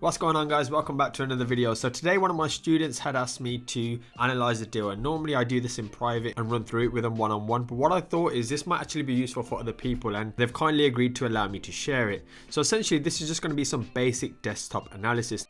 What's going on, guys? Welcome back to another video. So today one of my students had asked me to analyze a deal, and normally I do this in private and run through it with them one-on-one, but what I thought is this might actually be useful for other people, and they've kindly agreed to allow me to share it. So essentially this is just going to be some basic desktop analysis.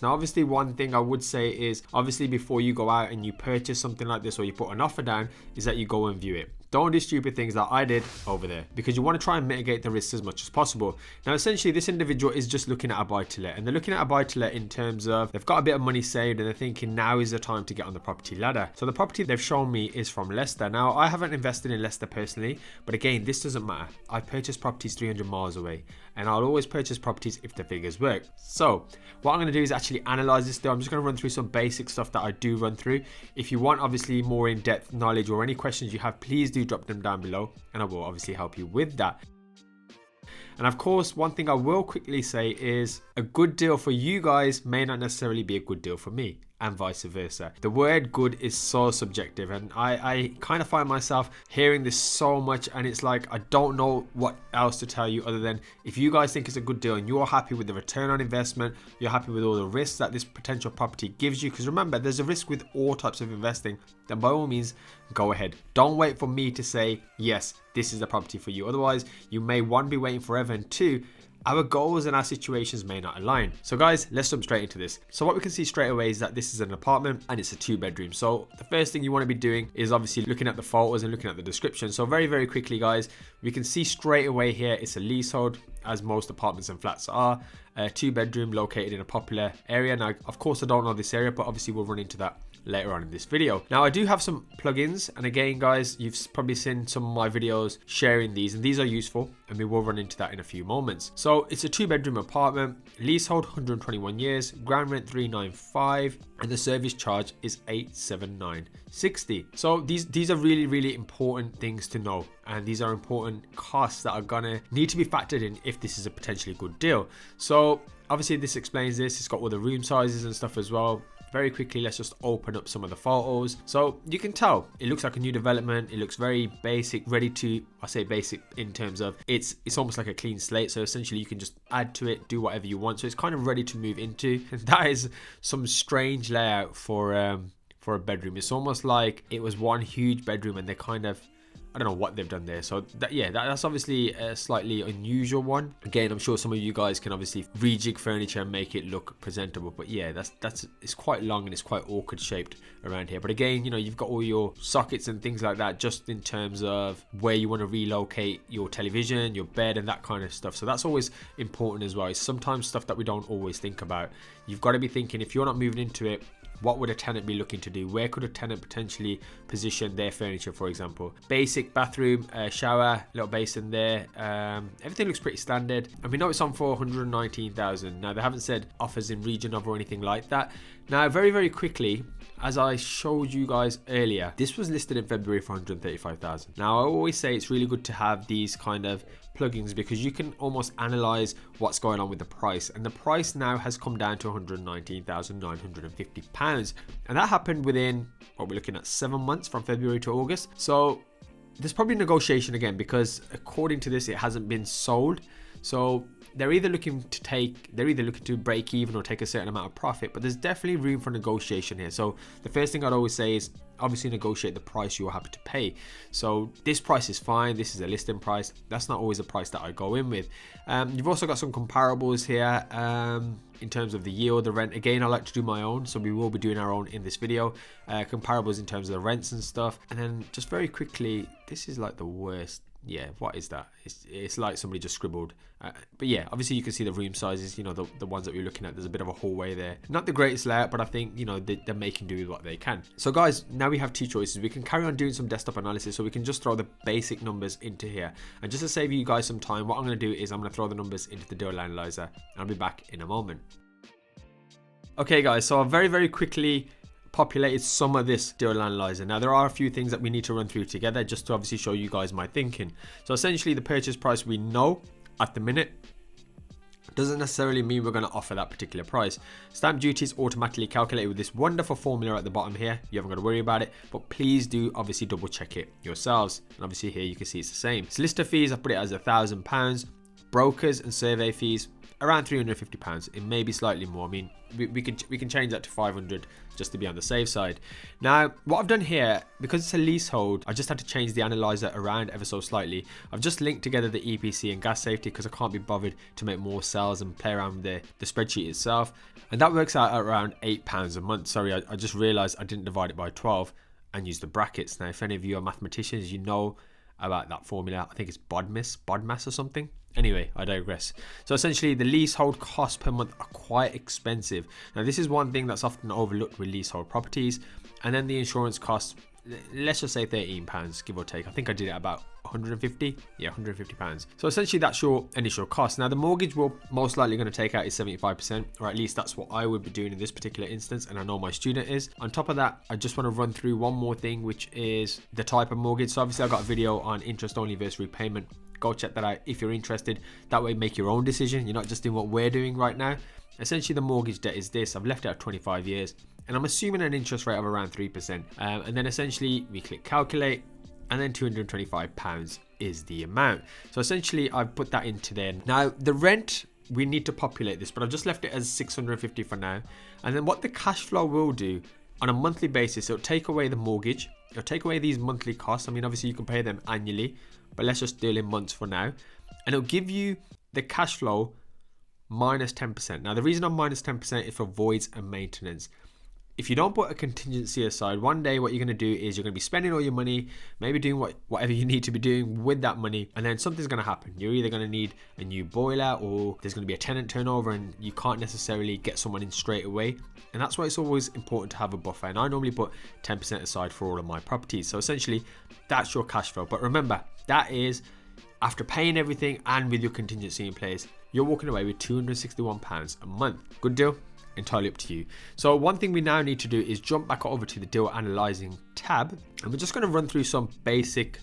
Now obviously one thing I would say is, obviously before you go out and you purchase something like this or you put an offer down, is that you go and view it. Don't do stupid things that I did over there, because you want to try and mitigate the risks as much as possible. Now essentially this individual is just looking at a buy-to-let, and they're looking at a buy-to-let in terms of they've got a bit of money saved and they're thinking now is the time to get on the property ladder. So the property they've shown me is from Leicester. Now I haven't invested in Leicester personally, but again, this doesn't matter. I purchased properties 300 miles away, and I'll always purchase properties if the figures work. So what I'm going to do is actually analyze this deal. I'm just going to run through some basic stuff that I do run through. If you want obviously more in-depth knowledge or any questions you have, please do drop them down below and I will obviously help you with that. And of course, one thing I will quickly say is a good deal for you guys may not necessarily be a good deal for me, and vice versa. The word good is so subjective, and I kind of find myself hearing this so much, and it's like I don't know what else to tell you other than if you guys think it's a good deal and you're happy with the return on investment, you're happy with all the risks that this potential property gives you, because remember there's a risk with all types of investing, then by all means go ahead. Don't wait for me to say yes, this is the property for you. Otherwise you may, one, be waiting forever, and two, our goals and our situations may not align. So guys, let's jump straight into this. So what we can see straight away is that this is an apartment and it's a 2-bedroom. So the first thing you want to be doing is obviously looking at the photos and looking at the description. So very quickly guys, we can see straight away here it's a leasehold, as most apartments and flats are. A 2-bedroom located in a popular area. Now of course I don't know this area, but obviously we'll run into that later on in this video. Now I do have some plugins, and again guys, you've probably seen some of my videos sharing these, and these are useful, and we will run into that in a few moments. So it's a 2-bedroom apartment, leasehold 121 years, ground rent 395, and the service charge is 879.60. So these are really important things to know, and these are important costs that are gonna need to be factored in if this is a potentially good deal. So obviously this explains this. It's got all the room sizes and stuff as well. Very quickly, let's just open up some of the photos. So you can tell it looks like a new development. It looks very basic, ready to, I say basic in terms of it's almost like a clean slate. So essentially you can just add to it, do whatever you want. So it's kind of ready to move into. And that is some strange layout for a bedroom. It's almost like it was one huge bedroom and they kind of, I don't know what they've done there. So that's obviously a slightly unusual one. Again, I'm sure some of you guys can obviously rejig furniture and make it look presentable, but yeah, it's quite long and it's quite awkward shaped around here. But again, you know, you've got all your sockets and things like that, just in terms of where you want to relocate your television, your bed, and that kind of stuff. So that's always important as well. It's sometimes stuff that we don't always think about. You've got to be thinking, if you're not moving into it, what would a tenant be looking to do? Where could a tenant potentially position their furniture, for example? Basic bathroom, shower, little basin there. Everything looks pretty standard. And we know it's on for 119,000. Now they haven't said offers in region of or anything like that. Now very quickly, as I showed you guys earlier, this was listed in February for 135,000. Now I always say it's really good to have these kind of plugins, because you can almost analyze what's going on with the price, and the price now has come down to 119,950 pounds, and that happened within, what we're looking at, 7 months from February to August. So there's probably negotiation again, because according to this it hasn't been sold. So they're either looking to break even or take a certain amount of profit, but there's definitely room for negotiation here. So the first thing I'd always say is obviously negotiate the price you're happy to pay. So this price is fine. This is a listing price. That's not always a price that I go in with. You've also got some comparables here in terms of the yield, the rent. Again, I like to do my own, so we will be doing our own in this video. Comparables in terms of the rents and stuff. And then just very quickly, this is like the worst. Yeah, what is that? It's like somebody just scribbled. But yeah, obviously you can see the room sizes, you know, the ones that we're looking at. There's a bit of a hallway there. Not the greatest layout, but I think, you know, they're making do with what they can. So guys, now we have two choices. We can carry on doing some desktop analysis, so we can just throw the basic numbers into here. And just to save you guys some time, what I'm going to do is I'm going to throw the numbers into the deal analyzer, and I'll be back in a moment. Okay guys, so I've very quickly populated some of this deal analyzer. Now there are a few things that we need to run through together just to obviously show you guys my thinking. So essentially the purchase price we know at the minute doesn't necessarily mean we're going to offer that particular price. Stamp duty is automatically calculated with this wonderful formula at the bottom here. You haven't got to worry about it, but please do obviously double check it yourselves. And obviously here you can see it's the same. Solicitor fees, I put it as £1,000. Brokers and survey fees, around £350. It may be slightly more. I mean, we can change that to 500 just to be on the safe side. Now, what I've done here, because it's a leasehold, I just had to change the analyzer around ever so slightly. I've just linked together the EPC and gas safety because I can't be bothered to make more cells and play around with the spreadsheet itself. And that works out at around £8 a month. Sorry, I just realized I didn't divide it by 12 and use the brackets. Now, if any of you are mathematicians, you know about that formula. I think it's BODMAS or something. Anyway, I digress. So essentially, the leasehold costs per month are quite expensive. Now, this is one thing that's often overlooked with leasehold properties. And then the insurance costs, let's just say £13, give or take. I think I did it about 150. Yeah, £150. So essentially, that's your initial cost. Now, the mortgage will most likely going to take out is 75%, or at least that's what I would be doing in this particular instance, and I know my student is. On top of that, I just want to run through one more thing, which is the type of mortgage. So obviously, I've got a video on interest only versus repayment. Go check that out if you're interested. That way, make your own decision. You're not just doing what we're doing right now. Essentially, the mortgage debt is this. I've left it at 25 years, and I'm assuming an interest rate of around 3%. And then essentially, we click calculate, and then £225 is the amount. So essentially, I've put that into there. Now, the rent, we need to populate this, but I've just left it as 650 for now. And then what the cash flow will do on a monthly basis, it'll take away the mortgage. It'll take away these monthly costs. I mean, obviously, you can pay them annually, but let's just deal in months for now. And it'll give you the cash flow minus 10%. Now, the reason I'm minus 10% is for voids and maintenance. If you don't put a contingency aside, one day what you're going to do is you're going to be spending all your money, maybe doing whatever you need to be doing with that money, and then something's going to happen. You're either going to need a new boiler, or there's going to be a tenant turnover and you can't necessarily get someone in straight away. And that's why it's always important to have a buffer. And I normally put 10% aside for all of my properties. So essentially, that's your cash flow. But remember, that is after paying everything and with your contingency in place, you're walking away with £261 a month. Good deal? Entirely up to you. So one thing we now need to do is jump back over to the deal analyzing tab, and we're just going to run through some basic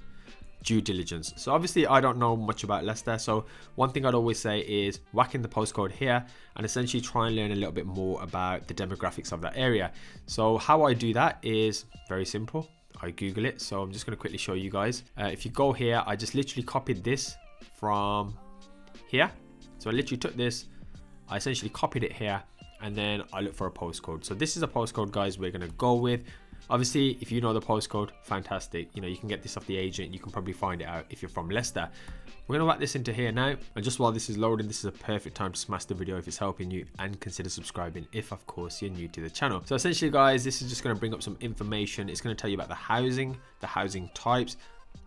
due diligence. So obviously I don't know much about Leicester, so one thing I'd always say is whack in the postcode here and essentially try and learn a little bit more about the demographics of that area. So how I do that is very simple. I Google it. So I'm just going to quickly show you guys. If you go here, I just literally copied this from here. So I literally took this, I essentially copied it here, and then I look for a postcode. So this is a postcode, guys, we're going to go with. Obviously, if you know the postcode, fantastic. You know, you can get this off the agent. You can probably find it out if you're from Leicester. We're going to whack this into here now. And just while this is loading, this is a perfect time to smash the video if it's helping you, and consider subscribing if, of course, you're new to the channel. So essentially, guys, this is just going to bring up some information. It's going to tell you about the housing types,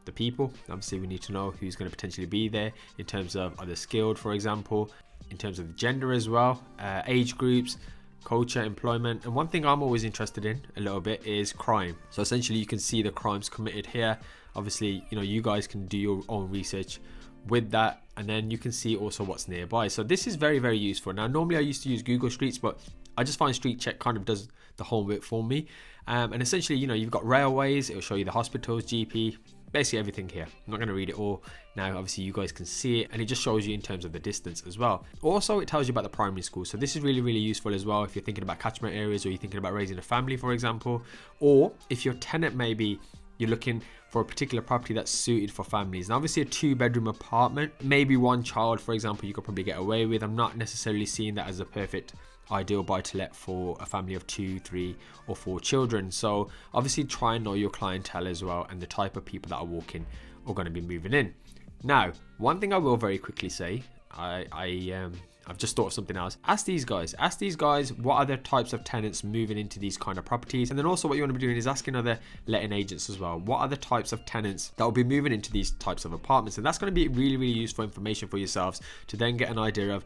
the people. Obviously, we need to know who's going to potentially be there in terms of are they skilled, for example, in terms of the gender as well, age groups, culture, employment. And one thing I'm always interested in a little bit is crime. So essentially you can see the crimes committed here. Obviously, you know, you guys can do your own research with that, and then you can see also what's nearby. So this is very, very useful. Now, normally I used to use Google Streets, but I just find Street Check kind of does the homework for me. And essentially, you know, you've got railways, it'll show you the hospitals, GP, basically everything here. I'm not going to read it all now. Obviously, you guys can see it, and it just shows you in terms of the distance as well. Also, it tells you about the primary school. So this is really, really useful as well if you're thinking about catchment areas, or you're thinking about raising a family, for example, or if your tenant, maybe you're looking for a particular property that's suited for families. And obviously a 2-bedroom apartment, maybe one child, for example, you could probably get away with. I'm not necessarily seeing that as a perfect ideal buy to let for a family of 2, 3 or 4 children. So obviously try and know your clientele as well, and the type of people that are walking or going to be moving in. Now, one thing I will very quickly say, I've just thought of something else. Ask these guys what are the types of tenants moving into these kind of properties. And then also what you want to be doing is asking other letting agents as well, what are the types of tenants that will be moving into these types of apartments. And that's going to be really, really useful information for yourselves to then get an idea of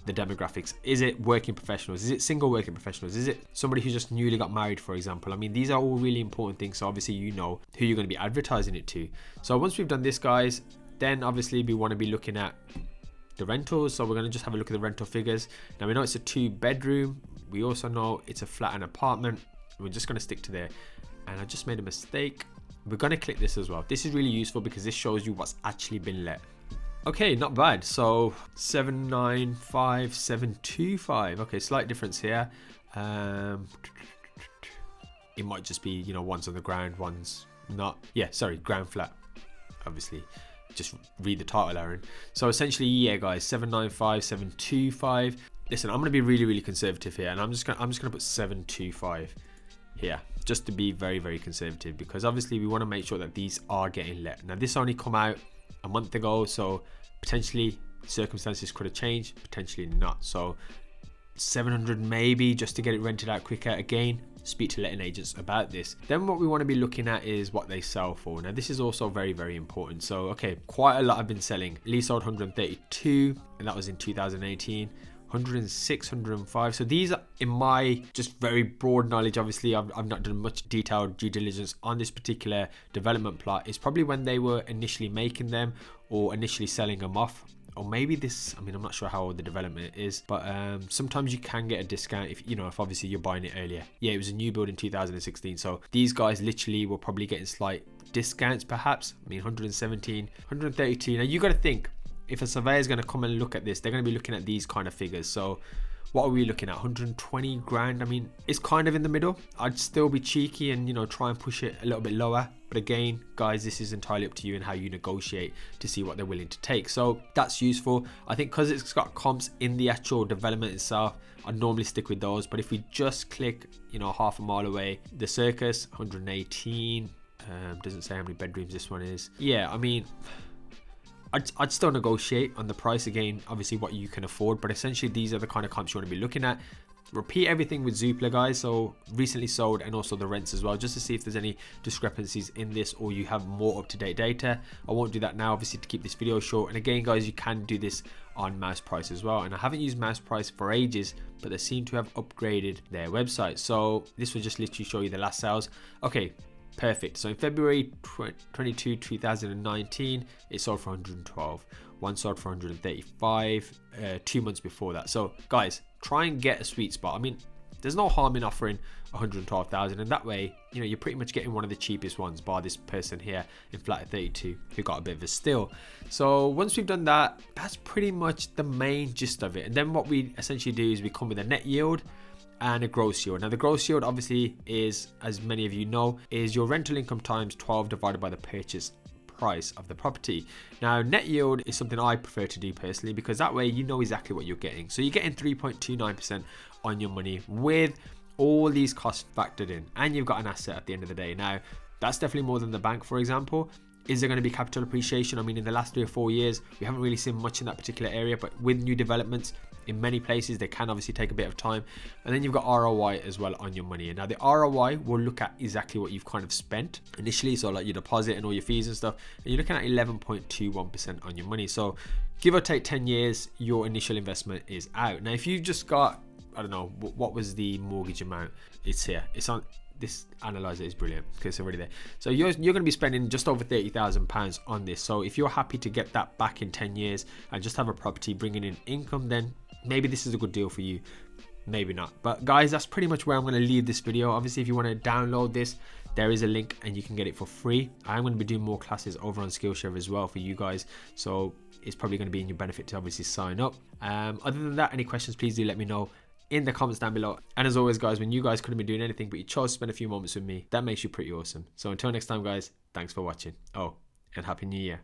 the demographics. Is it working professionals? Is it single working professionals? Is it somebody who just newly got married, for example? I mean, these are all really important things. So obviously, you know who you're going to be advertising it to. So once we've done this, guys, then obviously we want to be looking at the rentals. So we're going to just have a look at the rental figures. Now we know it's a 2-bedroom. We also know it's a flat and apartment. We're just going to stick to there. And I just made a mistake. We're going to click this as well. This is really useful because this shows you what's actually been let. Okay, not bad. So 795,725. Okay, slight difference here. It might just be, you know, one's on the ground, one's not. Yeah, sorry, ground flat. Obviously, just read the title, Aaron. So essentially, yeah, guys, 795, 725. Listen, I'm gonna be really conservative here, and I'm just gonna put 725 here, just to be very conservative, because obviously we want to make sure that these are getting let. Now, this only come out a month ago, so potentially circumstances could have changed, potentially not. So 700 maybe, just to get it rented out quicker. Again, speak to letting agents about this. Then what we want to be looking at is what they sell for. Now, this is also very important. So okay, quite a lot have been selling. Leasehold 132, and that was in 2018. 106, 105. So these are, in my just very broad knowledge, obviously I've not done much detailed due diligence on this particular development plot. It's probably when they were initially making them or initially selling them off. Or maybe this, I mean, I'm not sure how old the development is, but sometimes you can get a discount if, you know, if obviously you're buying it earlier. Yeah, it was a new build in 2016. So these guys literally were probably getting slight discounts perhaps. I mean, 117, 132. Now you got to think, if a surveyor is going to come and look at this, they're going to be looking at these kind of figures. So what are we looking at? 120 grand. I mean, it's kind of in the middle. I'd still be cheeky and, you know, try and push it a little bit lower. But again, guys, this is entirely up to you and how you negotiate to see what they're willing to take. So that's useful. I think because it's got comps in the actual development itself, I'd normally stick with those. But if we just click, you know, half a mile away, the Circus, 118. Doesn't say how many bedrooms this one is. Yeah, I mean, I'd still negotiate on the price. Again, obviously what you can afford, but essentially these are the kind of comps you want to be looking at. Repeat everything with Zoopla, guys, so recently sold and also the rents as well, just to see if there's any discrepancies in this or you have more up-to-date data. I won't do that now, obviously, to keep this video short. And again, guys, you can do this on mouseprice as well, and I haven't used mouseprice for ages, but they seem to have upgraded their website. So this will just literally show you the last sales. Okay, perfect. So in February 22, 2019, it sold for 112. One sold for 135 2 months before that. So guys, try and get a sweet spot. I mean, there's no harm in offering 112,000, and that way, you know, you're pretty much getting one of the cheapest ones, bar this person here in flat 32 who got a bit of a steal. So once we've done that, that's pretty much the main gist of it. And then what we essentially do is we come with a net yield and a gross yield. Now the gross yield obviously is, as many of you know, is your rental income times 12 divided by the purchase price of the property. Now net yield is something I prefer to do personally, because that way you know exactly what you're getting. So you're getting 3.29% on your money with all these costs factored in, and you've got an asset at the end of the day. Now that's definitely more than the bank, for example. Is there going to be capital appreciation? I mean, in the last 3 or 4 years, we haven't really seen much in that particular area, but with new developments in many places, they can obviously take a bit of time. And then you've got ROI as well on your money. And now the ROI will look at exactly what you've kind of spent initially, so like your deposit and all your fees and stuff, and you're looking at 11.21% on your money. So give or take 10 years, your initial investment is out. Now if you've just got, I don't know, what was the mortgage amount? It's here, it's on this Analyser. Is brilliant because it's already there. So you're going to be spending just over £30,000 on this. So if you're happy to get that back in 10 years and just have a property bringing in income, then maybe this is a good deal for you, maybe not. But guys, that's pretty much where I'm going to leave this video. Obviously, if you want to download this, there is a link and you can get it for free. I'm going to be doing more classes over on Skillshare as well for you guys, so it's probably going to be in your benefit to obviously sign up. Other than that, any questions, please do let me know in the comments down below. And as always, guys, when you guys couldn't be doing anything but you chose to spend a few moments with me, that makes you pretty awesome. So until next time, guys, thanks for watching. Oh, and Happy New Year.